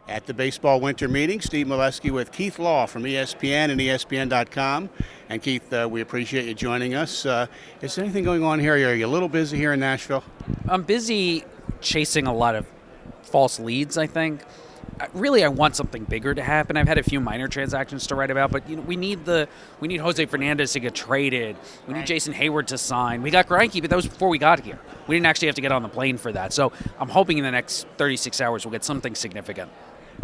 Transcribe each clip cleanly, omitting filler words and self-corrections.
At the baseball winter meeting, Steve Melewski with Keith Law from ESPN and ESPN.com. And Keith, we appreciate you joining us. Is there anything going on here? Are you a little busy here in Nashville? I'm busy chasing a lot of false leads, I think. Really, I want something bigger to happen. I've had a few minor transactions to write about, but we need Jose Fernandez to get traded. We need Jason Hayward to sign. We got Greinke, but that was before we got here. We didn't actually have to get on the plane for that. So I'm hoping in the next 36 hours we'll get something significant.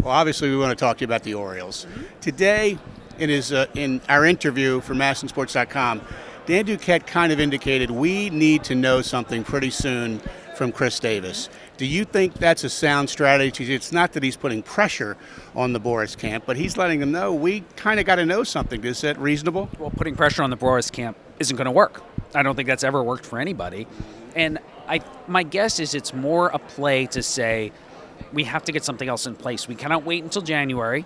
Well, obviously, we want to talk to you about the Orioles. Today, in our interview for MASNsports.com, Dan Duquette kind of indicated we need to know something pretty soon from Chris Davis. Do you think that's a sound strategy? It's not that he's putting pressure on the Boras camp, but he's letting them know we kind of got to know something. Is that reasonable? Well, putting pressure on the Boras camp isn't going to work. I don't think that's ever worked for anybody. And my guess is it's more a play to say we have to get something else in place. We cannot wait until January,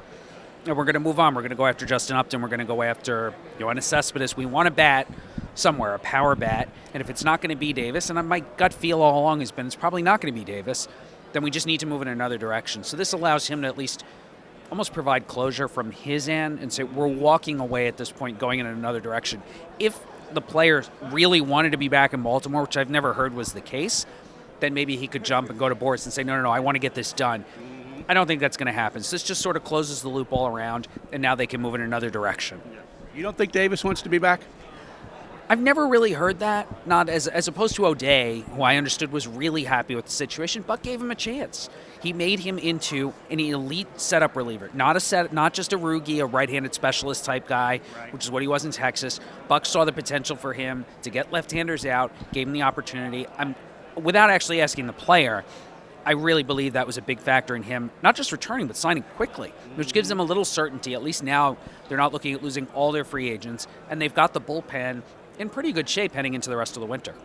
and we're going to move on. We're going to go after Justin Upton. We're going to go after Yoenis Cespedes. We want a bat somewhere, a power bat. And if it's not going to be Davis, and my gut feel all along has been it's probably not going to be Davis, then we just need to move in another direction. So this allows him to at least almost provide closure from his end and say we're walking away at this point, going in another direction. If the player really wanted to be back in Baltimore, which I've never heard was the case, then maybe he could jump and go to Boras and say, no, I want to get this done. I don't think that's going to happen. So this just sort of closes the loop all around, and now they can move in another direction. You don't think Davis wants to be back? I've never really heard that, not as opposed to O'Day, who I understood was really happy with the situation. Buck gave him a chance. He made him into an elite setup reliever, not just a Rugi, a right-handed specialist type guy, which is what he was in Texas. Buck saw the potential for him to get left-handers out, gave him the opportunity. Without actually asking the player, I really believe that was a big factor in him not just returning, but signing quickly, which gives them a little certainty. At least now they're not looking at losing all their free agents, and they've got the bullpen in pretty good shape heading into the rest of the winter.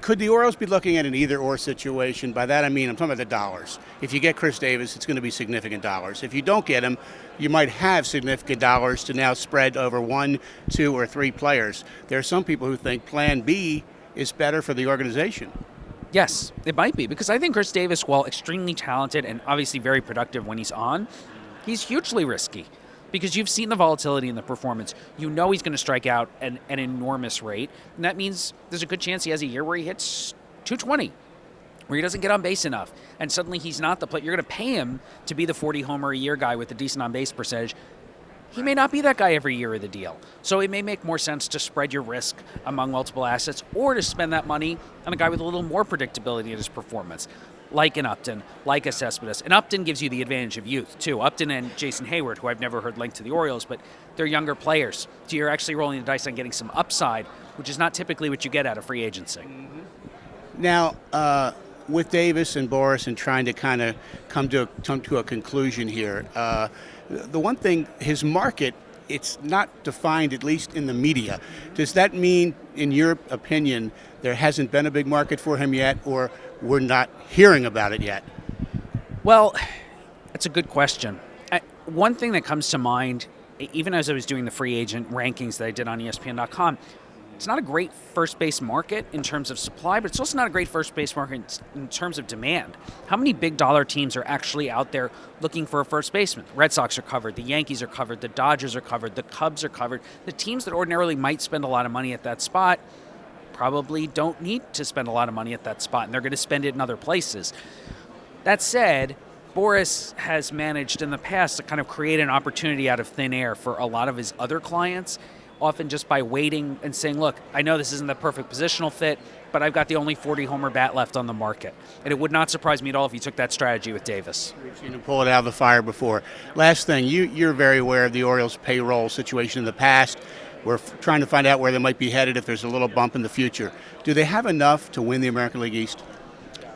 Could the Orioles be looking at an either-or situation? By that I mean I'm talking about the dollars. If you get Chris Davis, it's going to be significant dollars. If you don't get him, you might have significant dollars to now spread over 1, 2, or 3 players. There are some people who think Plan B is better for the organization. Yes, it might be, because I think Chris Davis, while extremely talented and obviously very productive when he's on, he's hugely risky. Because you've seen the volatility in the performance. You know he's going to strike out at an enormous rate. And that means there's a good chance he has a year where he hits 220, where he doesn't get on base enough. And suddenly he's not the player. You're going to pay him to be the 40-homer-a-year guy with a decent on-base percentage. He may not be that guy every year of the deal. So it may make more sense to spread your risk among multiple assets or to spend that money on a guy with a little more predictability in his performance, like an Upton, like a Cespedes. And Upton gives you the advantage of youth, too. Upton and Jason Hayward, who I've never heard linked to the Orioles, but they're younger players. So you're actually rolling the dice on getting some upside, which is not typically what you get out of free agency. Now, with Davis and Boras and trying to kind of come to a conclusion here, the one thing, his market, it's not defined, at least in the media. Does that mean, in your opinion, there hasn't been a big market for him yet, or we're not hearing about it yet? Well, that's a good question. One thing that comes to mind, even as I was doing the free agent rankings that I did on ESPN.com, it's not a great first base market in terms of supply, but it's also not a great first base market in terms of demand. How many big dollar teams are actually out there looking for a first baseman? The Red Sox are covered, the Yankees are covered, the Dodgers are covered, the Cubs are covered. The teams that ordinarily might spend a lot of money at that spot probably don't need to spend a lot of money at that spot, and they're going to spend it in other places. That said, Boras has managed in the past to kind of create an opportunity out of thin air for a lot of his other clients, often just by waiting and saying, look, I know this isn't the perfect positional fit, but I've got the only 40-homer bat left on the market. And it would not surprise me at all if you took that strategy with Davis. We've seen him pull it out of the fire before. Last thing, you're very aware of the Orioles' payroll situation in the past. We're trying to find out where they might be headed if there's a little bump in the future. Do they have enough to win the American League East?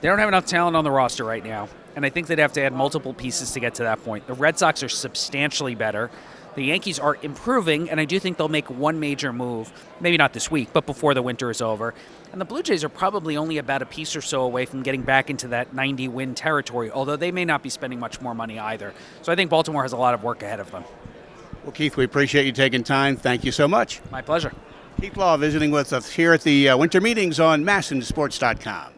They don't have enough talent on the roster right now, and I think they'd have to add multiple pieces to get to that point. The Red Sox are substantially better. The Yankees are improving, and I do think they'll make one major move, maybe not this week, but before the winter is over. And the Blue Jays are probably only about a piece or so away from getting back into that 90-win territory, although they may not be spending much more money either. So I think Baltimore has a lot of work ahead of them. Well, Keith, we appreciate you taking time. Thank you so much. My pleasure. Keith Law visiting with us here at the winter meetings on MASNsports.com.